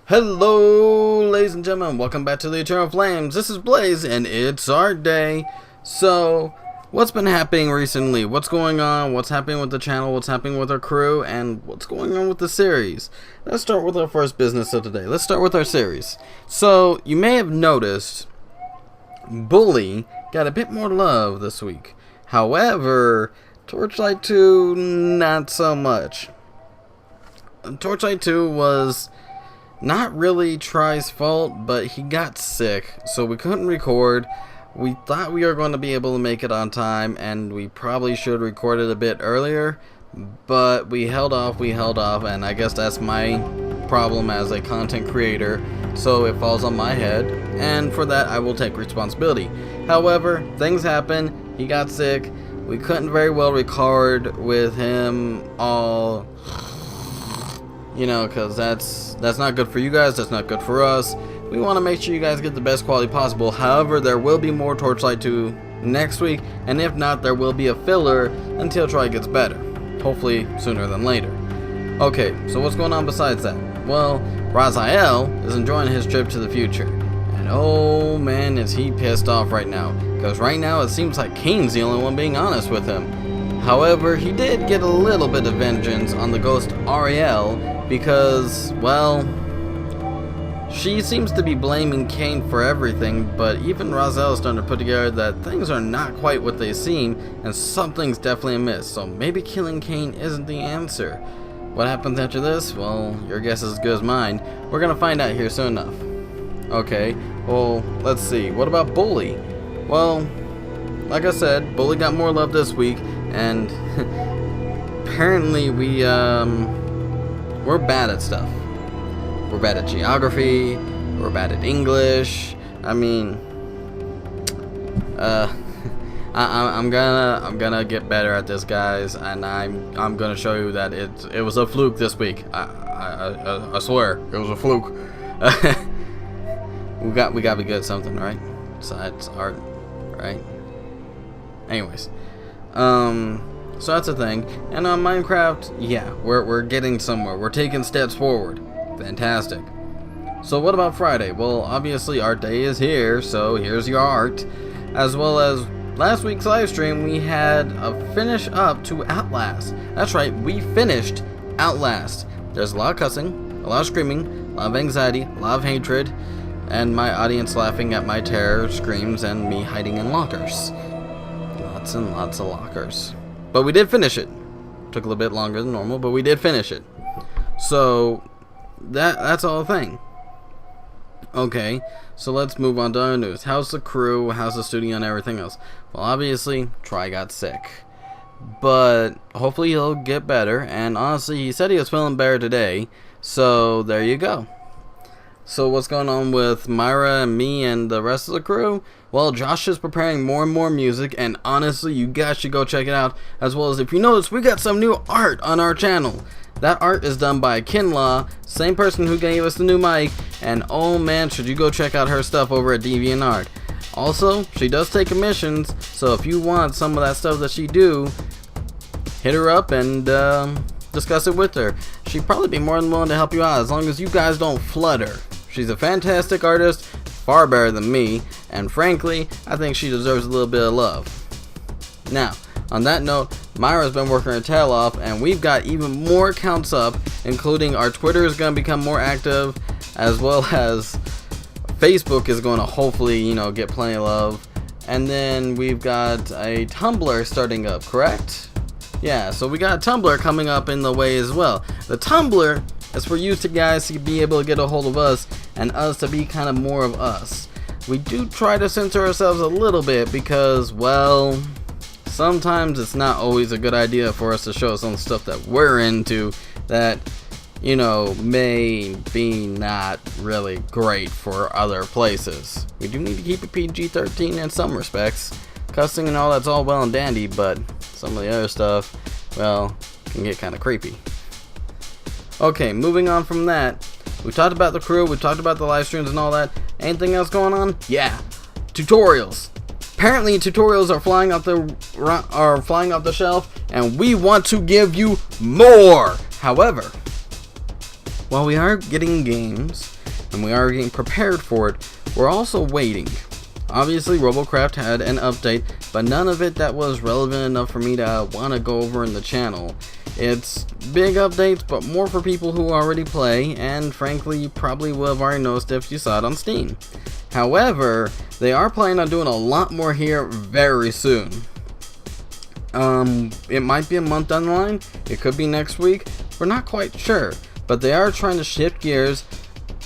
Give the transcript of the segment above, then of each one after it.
Hello, ladies and gentlemen, welcome back to the Eternal Flames. This is Blaze, and it's our day. So, what's been happening recently? What's going on? What's happening with the channel? What's happening with our crew? And what's going on with the series? Let's start with our first business of today. Let's start with our series. So, you may have noticed Bully got a bit more love this week. However, Torchlight 2, not so much. Torchlight 2 was not really Try's fault, but he got sick, so we couldn't record. We thought we were going to be able to make it on time, and we probably should record it a bit earlier, but we held off, and I guess that's my problem as a content creator, so it falls on my head, and for that I will take responsibility. However, things happen, he got sick, we couldn't very well record with him all, you know, because that's not good for you guys, that's not good for us. We want to make sure you guys get the best quality possible. However, there will be more Torchlight 2 next week, and if not, there will be a filler until Try gets better. Hopefully sooner than later. Okay, so what's going on besides that? Well, Raziel is enjoying his trip to the future. And oh man, is he pissed off right now. Because right now it seems like Kane's the only one being honest with him. However, he did get a little bit of vengeance on the ghost Ariel because, well, she seems to be blaming Kane for everything, but even Raziel is starting to put together that things are not quite what they seem, and something's definitely amiss, so maybe killing Kane isn't the answer. What happens after this? Well, your guess is as good as mine. We're gonna find out here soon enough. Okay, well, let's see. What about Bully? Well, like I said, Bully got more love this week, and apparently we're bad at stuff. We're bad at geography, we're bad at English. I mean, I'm gonna get better at this, guys, and I'm gonna show you that it was a fluke this week. I swear it was a fluke. we got to be good at something, right? Besides art, right? Anyways, so that's the thing. And on Minecraft, yeah, we're getting somewhere. We're taking steps forward. Fantastic. So what about Friday? Well, obviously Art Day is here, so here's your art. As well as last week's live stream, we had a finish up to Outlast. That's right, we finished Outlast. There's a lot of cussing, a lot of screaming, a lot of anxiety, a lot of hatred, and my audience laughing at my terror screams and me hiding in lockers. Lots and lots of lockers. But we did finish it. Took a little bit longer than normal, but we did finish it. So that's all the thing. Okay, so let's move on to other news. How's the crew? How's the studio and everything else? Well, obviously, Try got sick. But hopefully he'll get better. And honestly, he said he was feeling better today. So there you go. So what's going on with Myra and me and the rest of the crew? Well, Josh is preparing more and more music, and honestly, you guys should go check it out. As well as, if you notice, we got some new art on our channel. That art is done by Kinla, same person who gave us the new mic, and oh man, should you go check out her stuff over at DeviantArt. Also, she does take commissions, so if you want some of that stuff that she do, hit her up and discuss it with her. She'd probably be more than willing to help you out as long as you guys don't flood her. She's a fantastic artist, far better than me, and frankly, I think she deserves a little bit of love. Now, on that note, Myra's been working her tail off, and we've got even more accounts up, including our Twitter is going to become more active, as well as Facebook is going to hopefully, you know, get plenty of love. And then we've got a Tumblr starting up, correct? Yeah, so we got a Tumblr coming up in the way as well. The Tumblr is for you guys to be able to get a hold of us, and us to be kind of more of us. We do try to censor ourselves a little bit because, well, sometimes it's not always a good idea for us to show some stuff that we're into that, you know, may be not really great for other places. We do need to keep it PG-13 in some respects. Cussing and all that's all well and dandy, but some of the other stuff, well, can get kind of creepy. Okay, moving on from that, we talked about the crew, we talked about the live streams and all that. Anything else going on? Yeah, tutorials. Apparently tutorials are flying off the shelf, and we want to give you more. However, while we are getting games, and we are getting prepared for it, we're also waiting. Obviously, Robocraft had an update, but none of it that was relevant enough for me to want to go over in the channel. It's big updates, but more for people who already play, and frankly, you probably would have already noticed if you saw it on Steam. However, they are planning on doing a lot more here very soon. It might be a month down the line, it could be next week, we're not quite sure, but they are trying to shift gears,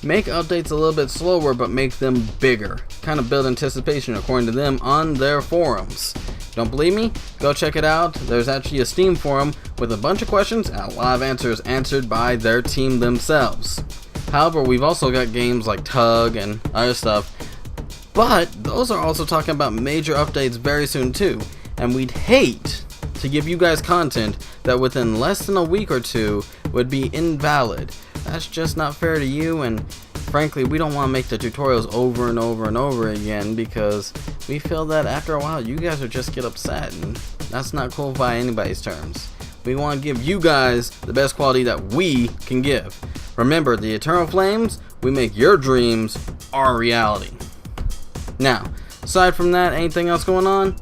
make updates a little bit slower, but make them bigger, kind of build anticipation according to them on their forums. Don't believe me? Go check it out. There's actually a Steam forum with a bunch of questions and a lot of answers answered by their team themselves. However, we've also got games like Tug and other stuff, but those are also talking about major updates very soon too. And we'd hate to give you guys content that within less than a week or two would be invalid. That's just not fair to you, and frankly, we don't want to make the tutorials over and over and over again because we feel that after a while you guys would just get upset, and that's not cool by anybody's terms. We want to give you guys the best quality that we can give. Remember, the Eternal Flames, we make your dreams our reality. Now, aside from that, anything else going on?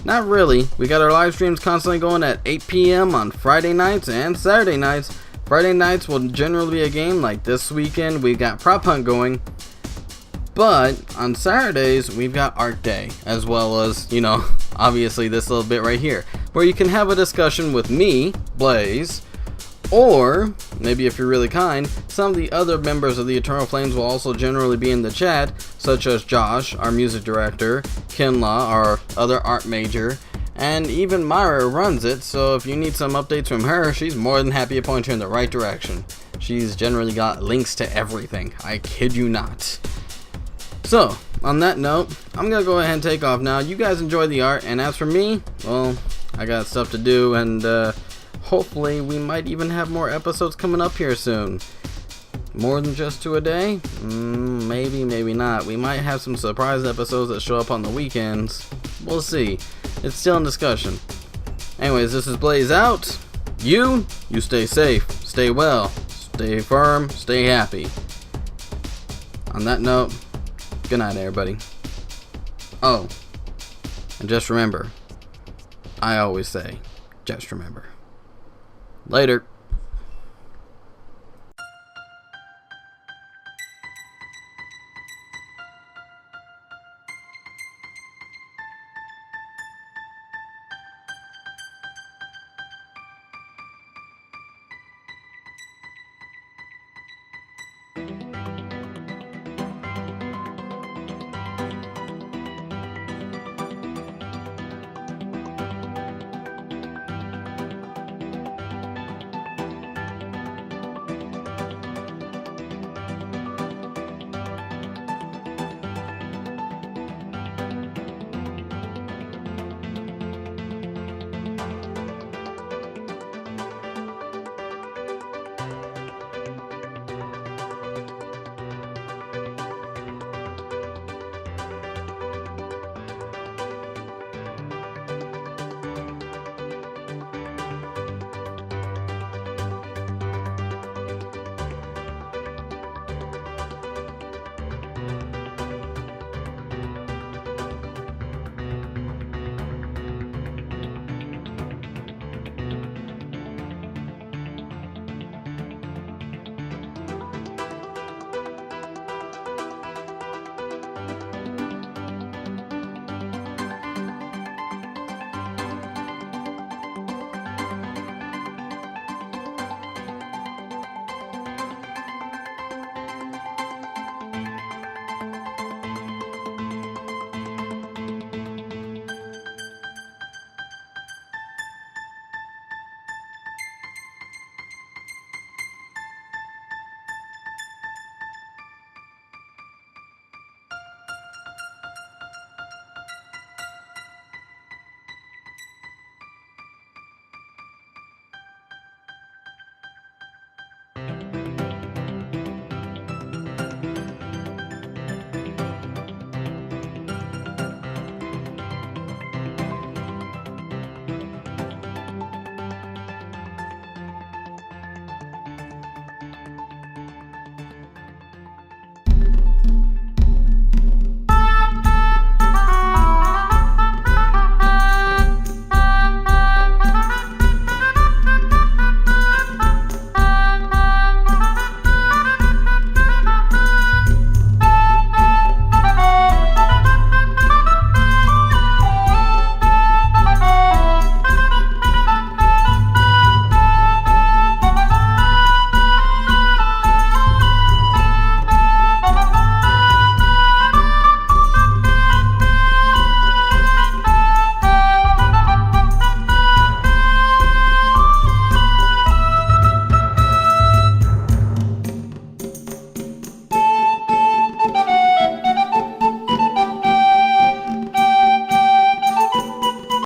Not really. We got our live streams constantly going at 8 p.m. on Friday nights and Saturday nights. Friday nights will generally be a game. Like this weekend, we got Prop Hunt going. But on Saturdays, we've got Art Day, as well as, obviously this little bit right here, where you can have a discussion with me, Blaze, or maybe if you're really kind, some of the other members of the Eternal Flames will also generally be in the chat, such as Josh, our music director, Kinla, our other art major, and even Myra runs it, so if you need some updates from her, she's more than happy to point you in the right direction. She's generally got links to everything, I kid you not. So, on that note, I'm gonna go ahead and take off now. You guys enjoy the art, and as for me, well, I got stuff to do, and hopefully we might even have more episodes coming up here soon. More than just 2 a day? Maybe, maybe not. We might have some surprise episodes that show up on the weekends. We'll see. It's still in discussion. Anyways, this is Blaze out. You stay safe, stay well, stay firm, stay happy. On that note, good night, everybody. Oh, and just remember, I always say, just remember. Later.